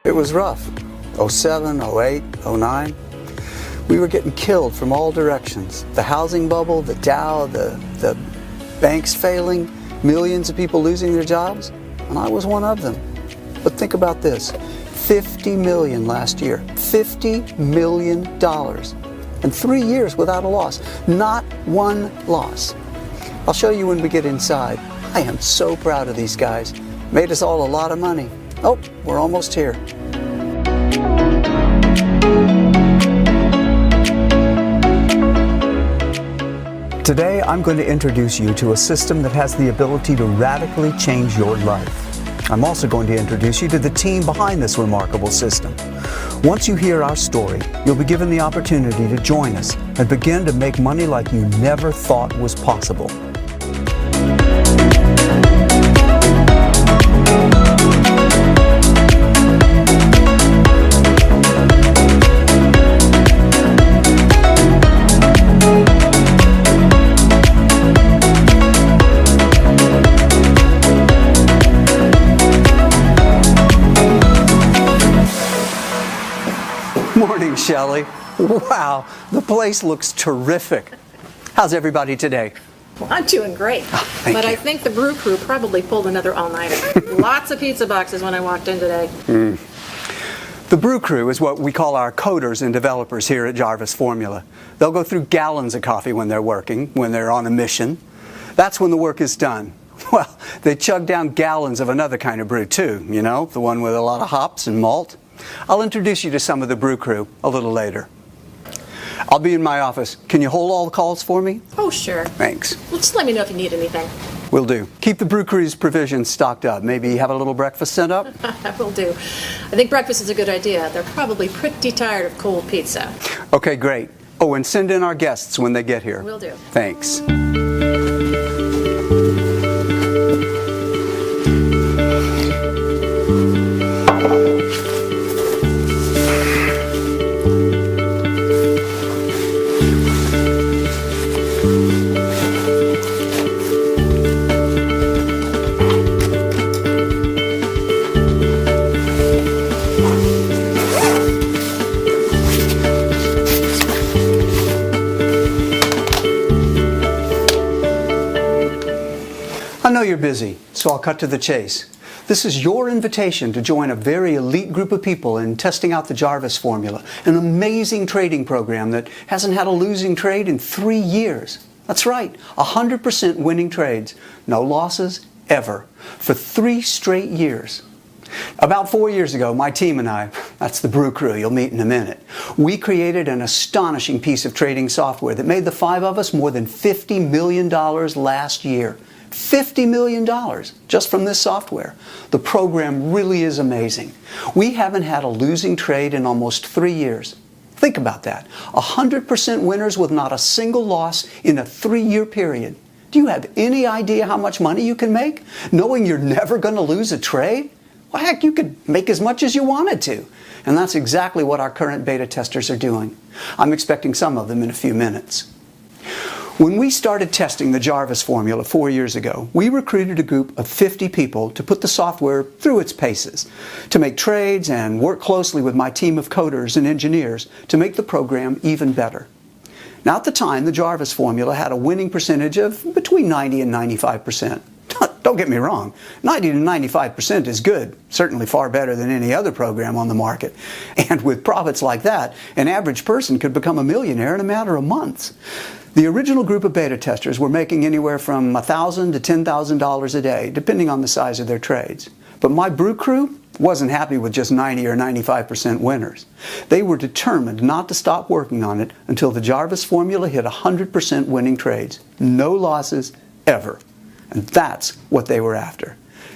It was rough. 07, 08, 09. We were getting killed from all directions. The housing bubble, the Dow, the banks failing, millions of people losing their jobs, and I was one of them. But think about this, 50 million last year, $50 million, and 3 years without a loss, not one loss. I'll show you when we get inside. I am so proud of these guys. Made us all a lot of money. Oh, we're almost here. Today, I'm going to introduce you to a system that has the ability to radically change your life. I'm also going to introduce you to the team behind this remarkable system. Once you hear our story, you'll be given the opportunity to join us and begin to make money like you never thought was possible. Morning, Shelley. Wow, the place looks terrific. How's everybody today? Well, I'm doing great, Thank but you. I think the brew crew probably pulled another all-nighter. Lots of pizza boxes when I walked in today. The brew crew is what we call our coders and developers here at Jarvis Formula. They'll go through gallons of coffee when they're working, when they're on a mission. That's when the work is done. Well, they chug down gallons of another kind of brew too, you know, the one with a lot of hops and malt. I'll introduce you to some of the brew crew a little later. I'll be in my office. Can you hold all the calls for me? Oh, sure. Thanks. Well, just let me know if you need anything. Will do. Keep the brew crew's provisions stocked up. Maybe have a little breakfast sent up? I will do. I think breakfast is a good idea. They're probably pretty tired of cold pizza. Okay, great. Oh, and send in our guests when they get here. Will do. Thanks. I know you're busy, so I'll cut to the chase. This is your invitation to join a very elite group of people in testing out the Jarvis Formula, an amazing trading program that hasn't had a losing trade in 3 years. That's right, 100% winning trades, no losses ever, for 3 straight years. About 4 years ago, my team and I, that's the brew crew you'll meet in a minute, we created an astonishing piece of trading software that made the 5 of us more than $50 million last year. $50 million just from this software. The program really is amazing. We haven't had a losing trade in almost 3 years. Think about that. 100% winners with not a single loss in a 3-year period. Do you have any idea how much money you can make, knowing you're never going to lose a trade? Well, heck, you could make as much as you wanted to. And that's exactly what our current beta testers are doing. I'm expecting some of them in a few minutes. When we started testing the Jarvis Formula 4 years ago, we recruited a group of 50 people to put the software through its paces, to make trades and work closely with my team of coders and engineers to make the program even better. Now, at the time, the Jarvis Formula had a winning percentage of between 90 and 95%. Don't get me wrong, 90 to 95% is good, certainly far better than any other program on the market. And with profits like that, an average person could become a millionaire in a matter of months. The original group of beta testers were making anywhere from $1,000 to $10,000 a day, depending on the size of their trades. But my brew crew wasn't happy with just 90 or 95% winners. They were determined not to stop working on it until the Jarvis Formula hit 100% winning trades. No losses, ever. And that's what they were after.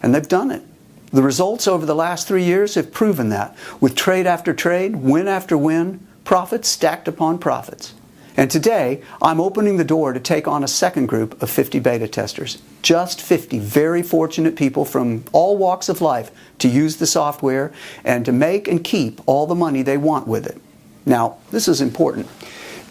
And they've done it. The results over the last 3 years have proven that, with trade after trade, win after win, profits stacked upon profits. And today, I'm opening the door to take on a second group of 50 beta testers. Just 50 very fortunate people from all walks of life to use the software and to make and keep all the money they want with it. Now, this is important.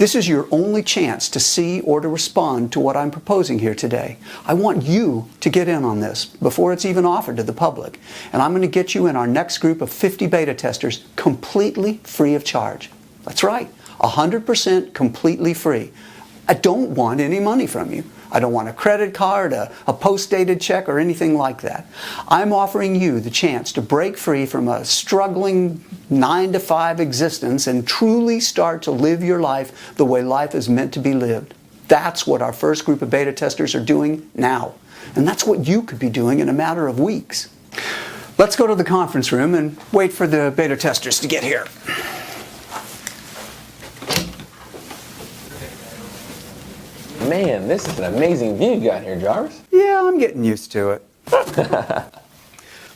This is your only chance to see or to respond to what I'm proposing here today. I want you to get in on this before it's even offered to the public. And I'm going to get you in our next group of 50 beta testers completely free of charge. That's right, 100% completely free. I don't want any money from you. I don't want a credit card, a post-dated check, or anything like that. I'm offering you the chance to break free from a struggling 9-to-5 existence and truly start to live your life the way life is meant to be lived. That's what our first group of beta testers are doing now. And that's what you could be doing in a matter of weeks. Let's go to the conference room and wait for the beta testers to get here. Man, this is an amazing view you got here, Jarvis. Yeah, I'm getting used to it.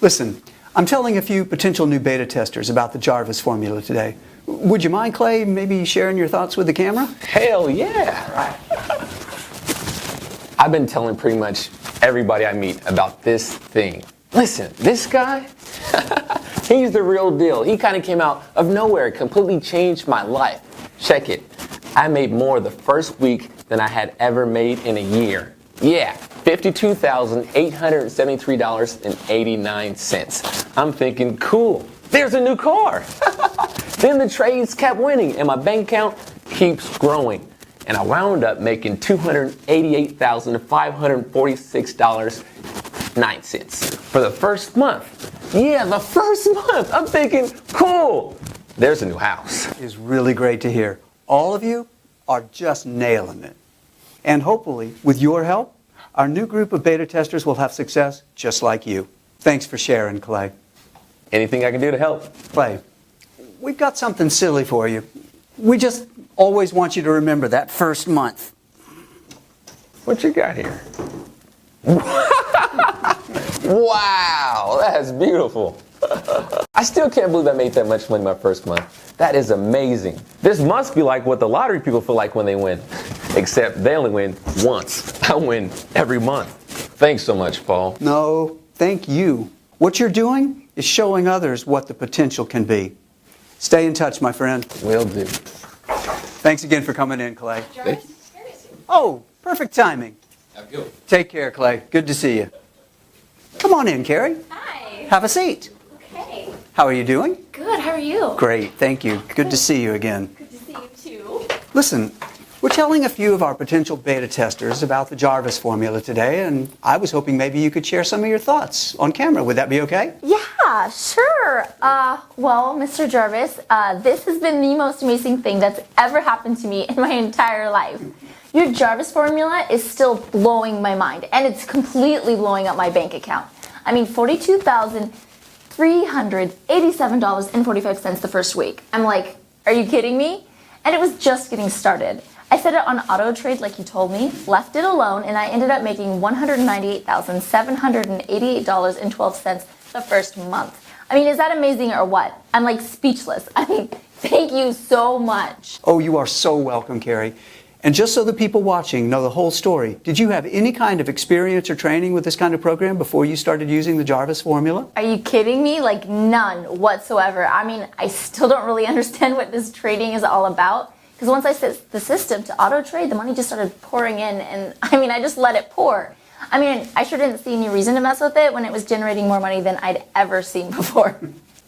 Listen, I'm telling a few potential new beta testers about the Jarvis formula today. Would you mind, Clay, maybe sharing your thoughts with the camera? Hell yeah! I've been telling pretty much everybody I meet about this thing. Listen, this guy, he's the real deal. He kind of came out of nowhere, completely changed my life. Check it. I made more the first week than I had ever made in a year. Yeah, $52,873.89. I'm thinking, cool, there's a new car. Then the trades kept winning and my bank account keeps growing. And I wound up making $288,546.09 for the first month. Yeah, the first month. I'm thinking, cool, there's a new house. It's really great to hear. All of you are just nailing it. And hopefully, with your help, our new group of beta testers will have success just like you. Thanks for sharing, Clay. Anything I can do to help? Clay, we've got something silly for you. We just always want you to remember that first month. What you got here? Wow, that's beautiful. I still can't believe I made that much money my first month. That is amazing. This must be like what the lottery people feel like when they win. Except they only win once. I win every month. Thanks so much, Paul. No, thank you. What you're doing is showing others what the potential can be. Stay in touch, my friend. Will do. Thanks again for coming in, Clay. Jarvis? Oh, perfect timing. Have a good one. Take care, Clay. Good to see you. Come on in, Carrie. Hi. Have a seat. Okay. How are you doing? Good. How are you? Great, thank you. Good to see you again. Good to see you too. Listen, we're telling a few of our potential beta testers about the Jarvis formula today, and I was hoping maybe you could share some of your thoughts on camera. Would that be okay? Yeah, sure. Well, Mr. Jarvis, this has been the most amazing thing that's ever happened to me in my entire life. Your Jarvis formula is still blowing my mind, and it's completely blowing up my bank account. I mean, $42,387.45 the first week. I'm like, are you kidding me? And it was just getting started. I set it on auto trade like you told me, left it alone, and I ended up making $198,788.12 the first month. I mean, is that amazing or what? I'm like speechless. I mean, thank you so much. Oh, you are so welcome, Carrie. And just so the people watching know the whole story, did you have any kind of experience or training with this kind of program before you started using the Jarvis formula? Are you kidding me? Like none whatsoever. I mean, I still don't really understand what this trading is all about. Because once I set the system to auto trade, the money just started pouring in, and I mean, I just let it pour. I mean, I sure didn't see any reason to mess with it when it was generating more money than I'd ever seen before.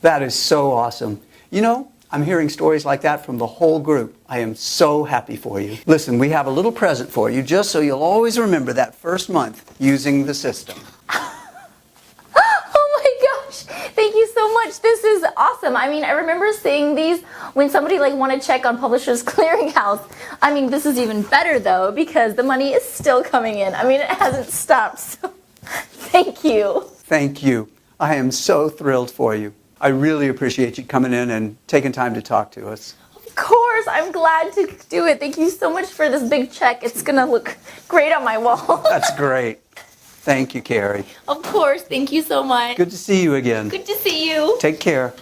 That is so awesome. You know, I'm hearing stories like that from the whole group. I am so happy for you. Listen, we have a little present for you just so you'll always remember that first month using the system. Oh my gosh, thank you so much. This is awesome. I mean, I remember seeing these when somebody like wanted to check on Publishers Clearinghouse. I mean, this is even better though because the money is still coming in. I mean, it hasn't stopped. So thank you. Thank you. I am so thrilled for you. I really appreciate you coming in and taking time to talk to us. Of course, I'm glad to do it. Thank you so much for this big check. It's going to look great on my wall. That's great. Thank you, Carrie. Of course, thank you so much. Good to see you again. Good to see you. Take care.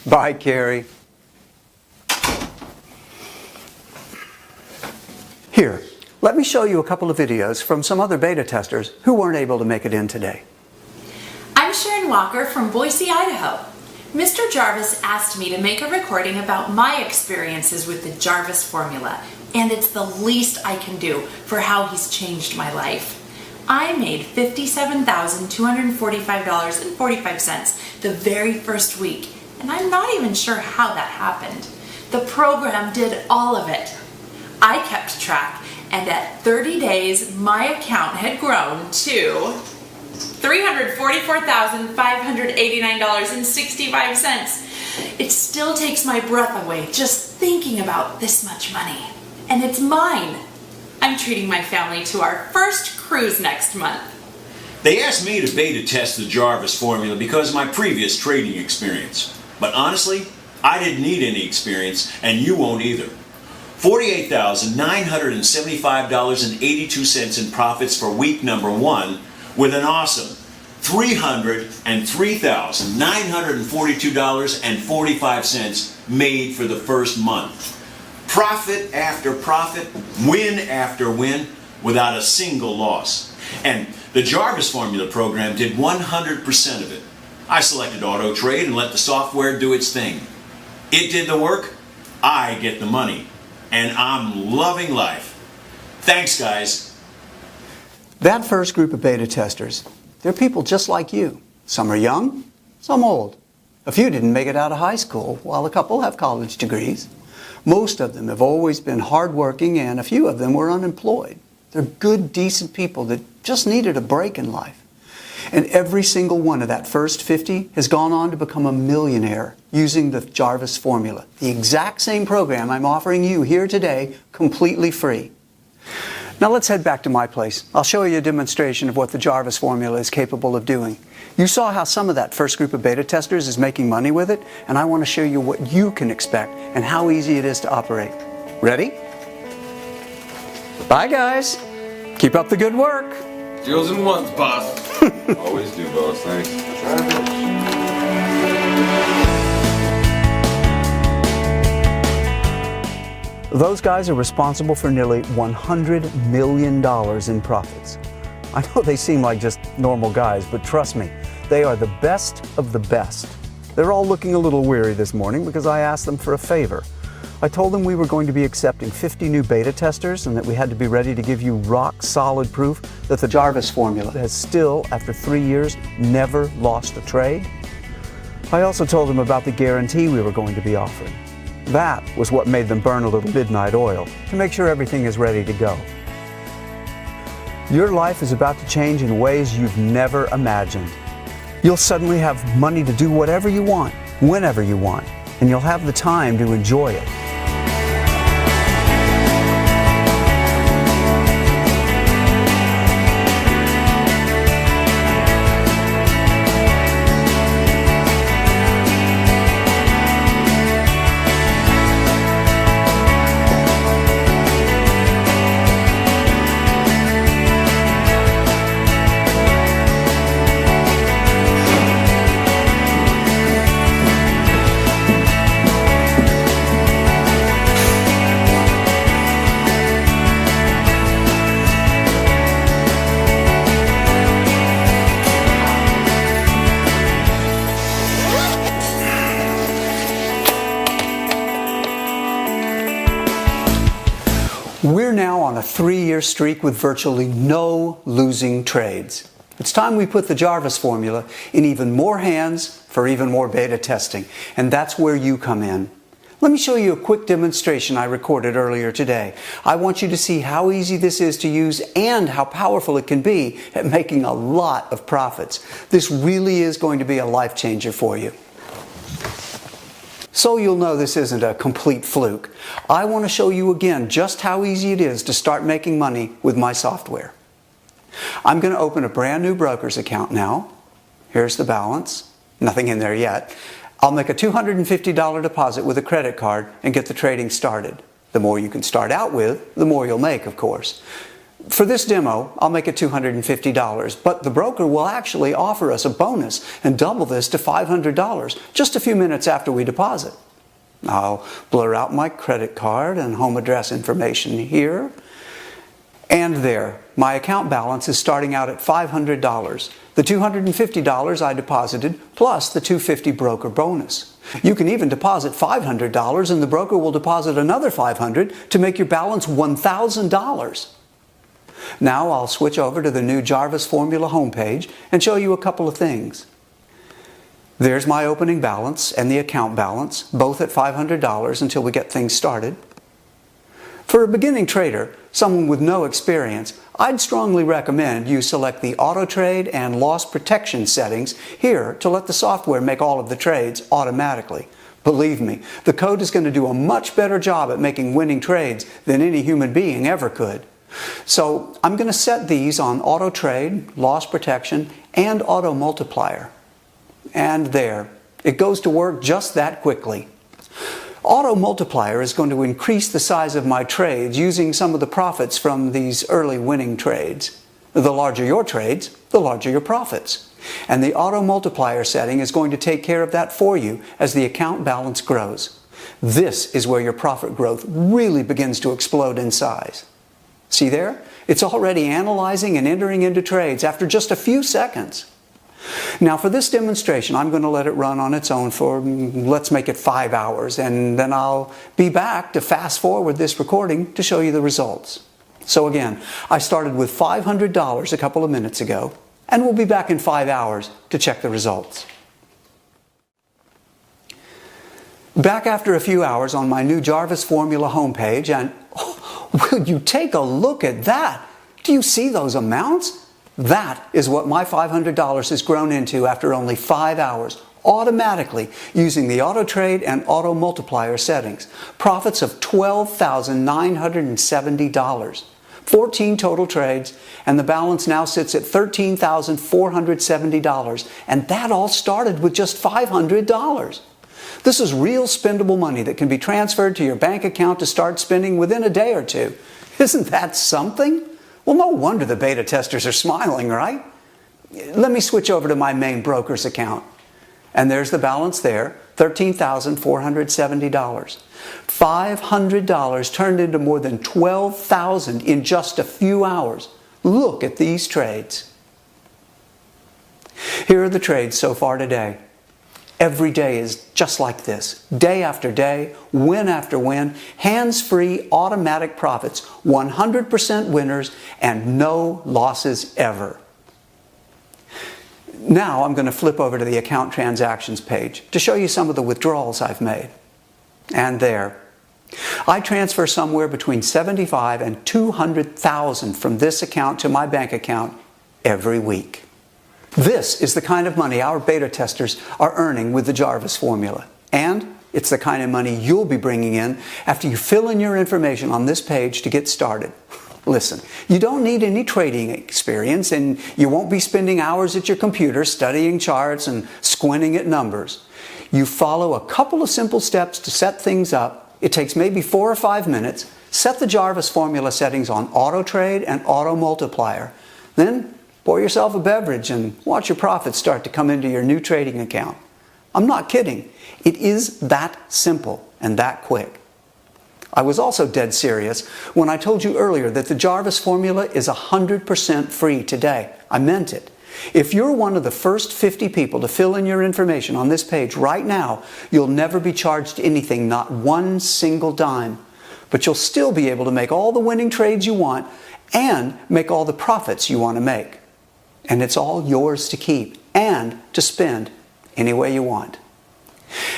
Bye, Carrie. Here, let me show you a couple of videos from some other beta testers who weren't able to make it in today. I'm Sharon Walker from Boise, Idaho. Mr. Jarvis asked me to make a recording about my experiences with the Jarvis formula, and it's the least I can do for how he's changed my life. I made $57,245.45 the very first week, and I'm not even sure how that happened. The program did all of it. I kept track, and at 30 days, my account had grown to $344,589.65. It still takes my breath away just thinking about this much money. And it's mine. I'm treating my family to our first cruise next month. They asked me to beta test the Jarvis formula because of my previous trading experience. But honestly, I didn't need any experience, and you won't either. $48,975.82 in profits for week number 1, with an awesome $303,942.45 made for the first month. Profit after profit, win after win, without a single loss. And the Jarvis Formula program did 100% of it. I selected auto trade and let the software do its thing. It did the work, I get the money, and I'm loving life. Thanks, guys. That first group of beta testers, they're people just like you. Some are young, some old. A few didn't make it out of high school, while a couple have college degrees. Most of them have always been hardworking, and a few of them were unemployed. They're good, decent people that just needed a break in life. And every single one of that first 50 has gone on to become a millionaire using the Jarvis formula, the exact same program I'm offering you here today, completely free. Now let's head back to my place. I'll show you a demonstration of what the Jarvis formula is capable of doing. You saw how some of that first group of beta testers is making money with it, and I want to show you what you can expect and how easy it is to operate. Ready? Bye, guys. Keep up the good work. Deals in ones, boss. Always do, boss. Thanks. Those guys are responsible for nearly $100 million in profits. I know they seem like just normal guys, but trust me, they are the best of the best. They're all looking a little weary this morning because I asked them for a favor. I told them we were going to be accepting 50 new beta testers and that we had to be ready to give you rock-solid proof that the Jarvis formula has still, after 3 years, never lost a trade. I also told them about the guarantee we were going to be offering. That was what made them burn a little midnight oil to make sure everything is ready to go. Your life is about to change in ways you've never imagined. You'll suddenly have money to do whatever you want, whenever you want, and you'll have the time to enjoy it. We're now on a 3-year streak with virtually no losing trades. It's time we put the Jarvis formula in even more hands for even more beta testing, and that's where you come in. Let me show you a quick demonstration I recorded earlier today. I want you to see how easy this is to use and how powerful it can be at making a lot of profits. This really is going to be a life changer for you. So you'll know this isn't a complete fluke. I want to show you again just how easy it is to start making money with my software. I'm going to open a brand new broker's account now. Here's the balance. Nothing in there yet. I'll make a $250 deposit with a credit card and get the trading started. The more you can start out with, the more you'll make, of course. For this demo, I'll make it $250, but the broker will actually offer us a bonus and double this to $500 just a few minutes after we deposit. I'll blur out my credit card and home address information here. And there, my account balance is starting out at $500. The $250 I deposited plus the $250 broker bonus. You can even deposit $500 and the broker will deposit another $500 to make your balance $1,000. Now I'll switch over to the new Jarvis Formula homepage and show you a couple of things. There's my opening balance and the account balance, both at $500 until we get things started. For a beginning trader, someone with no experience, I'd strongly recommend you select the auto trade and loss protection settings here to let the software make all of the trades automatically. Believe me, the code is going to do a much better job at making winning trades than any human being ever could. So I'm going to set these on auto trade, loss protection, and auto multiplier. And there, it goes to work just that quickly. Auto multiplier is going to increase the size of my trades using some of the profits from these early winning trades. The larger your trades, the larger your profits. And the auto multiplier setting is going to take care of that for you as the account balance grows. This is where your profit growth really begins to explode in size. See there? It's already analyzing and entering into trades after just a few seconds. Now for this demonstration, I'm going to let it run on its own for, let's make it 5 hours, and then I'll be back to fast forward this recording to show you the results. So again, I started with $500 a couple of minutes ago, and we'll be back in 5 hours to check the results. Back after a few hours on my new Jarvis Formula homepage, and will you take a look at that? Do you see those amounts? That is what my $500 has grown into after only 5 hours, automatically using the auto trade and auto multiplier settings. Profits of $12,970. 14 total trades, and the balance now sits at $13,470. And that all started with just $500. This is real spendable money that can be transferred to your bank account to start spending within a day or two. Isn't that something? Well, no wonder the beta testers are smiling, right? Let me switch over to my main broker's account. And there's the balance there, $13,470. $500 turned into more than $12,000 in just a few hours. Look at these trades. Here are the trades so far today. Every day is just like this. Day after day, win after win, hands-free automatic profits, 100% winners, and no losses ever. Now I'm going to flip over to the account transactions page to show you some of the withdrawals I've made. And there. I transfer somewhere between $75,000 and $200,000 from this account to my bank account every week. This is the kind of money our beta testers are earning with the Jarvis formula. And it's the kind of money you'll be bringing in after you fill in your information on this page to get started. Listen, you don't need any trading experience, and you won't be spending hours at your computer studying charts and squinting at numbers. You follow a couple of simple steps to set things up. It takes maybe 4 or 5 minutes. Set the Jarvis formula settings on auto trade and auto multiplier. Then pour yourself a beverage and watch your profits start to come into your new trading account. I'm not kidding. It is that simple and that quick. I was also dead serious when I told you earlier that the Jarvis formula is 100% free today. I meant it. If you're one of the first 50 people to fill in your information on this page right now, you'll never be charged anything, not one single dime. But you'll still be able to make all the winning trades you want and make all the profits you want to make. And it's all yours to keep and to spend any way you want.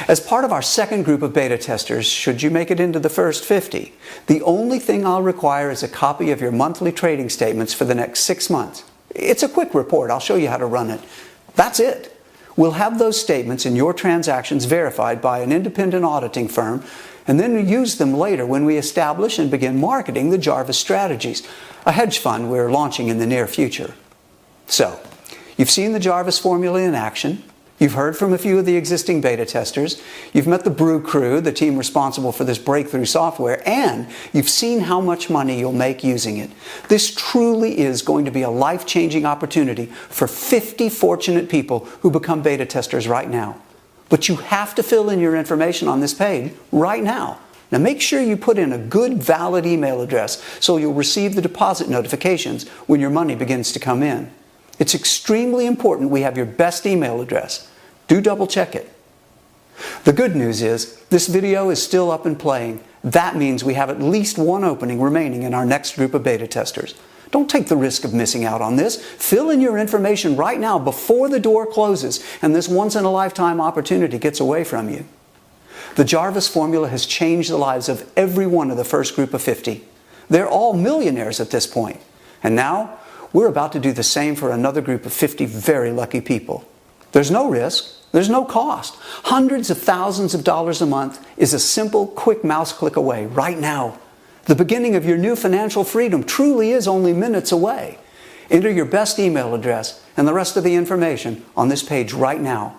As part of our second group of beta testers, should you make it into the first 50, the only thing I'll require is a copy of your monthly trading statements for the next 6 months. It's a quick report. I'll show you how to run it. That's it. We'll have those statements and your transactions verified by an independent auditing firm, and then we use them later when we establish and begin marketing the Jarvis strategies, a hedge fund we're launching in the near future. So, you've seen the Jarvis formula in action. You've heard from a few of the existing beta testers. You've met the Brew crew, the team responsible for this breakthrough software, and you've seen how much money you'll make using it. This truly is going to be a life-changing opportunity for 50 fortunate people who become beta testers right now. But you have to fill in your information on this page right now. Now make sure you put in a good valid email address so you'll receive the deposit notifications when your money begins to come in. It's extremely important we have your best email address. Do double check it. The good news is this video is still up and playing. That means we have at least one opening remaining in our next group of beta testers. Don't take the risk of missing out on this. Fill in your information right now before the door closes and this once-in-a-lifetime opportunity gets away from you. The Jarvis formula has changed the lives of every one of the first group of 50. They're all millionaires at this point. And now, we're about to do the same for another group of 50 very lucky people. There's no risk. There's no cost. Hundreds of thousands of dollars a month is a simple, quick mouse click away right now. The beginning of your new financial freedom truly is only minutes away. Enter your best email address and the rest of the information on this page right now.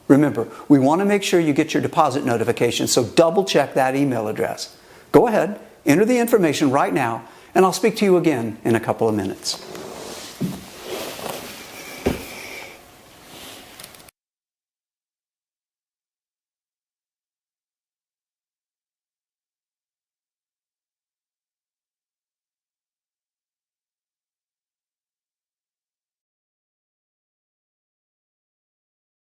Remember, we want to make sure you get your deposit notification, so double check that email address. Go ahead, enter the information right now, and I'll speak to you again in a couple of minutes.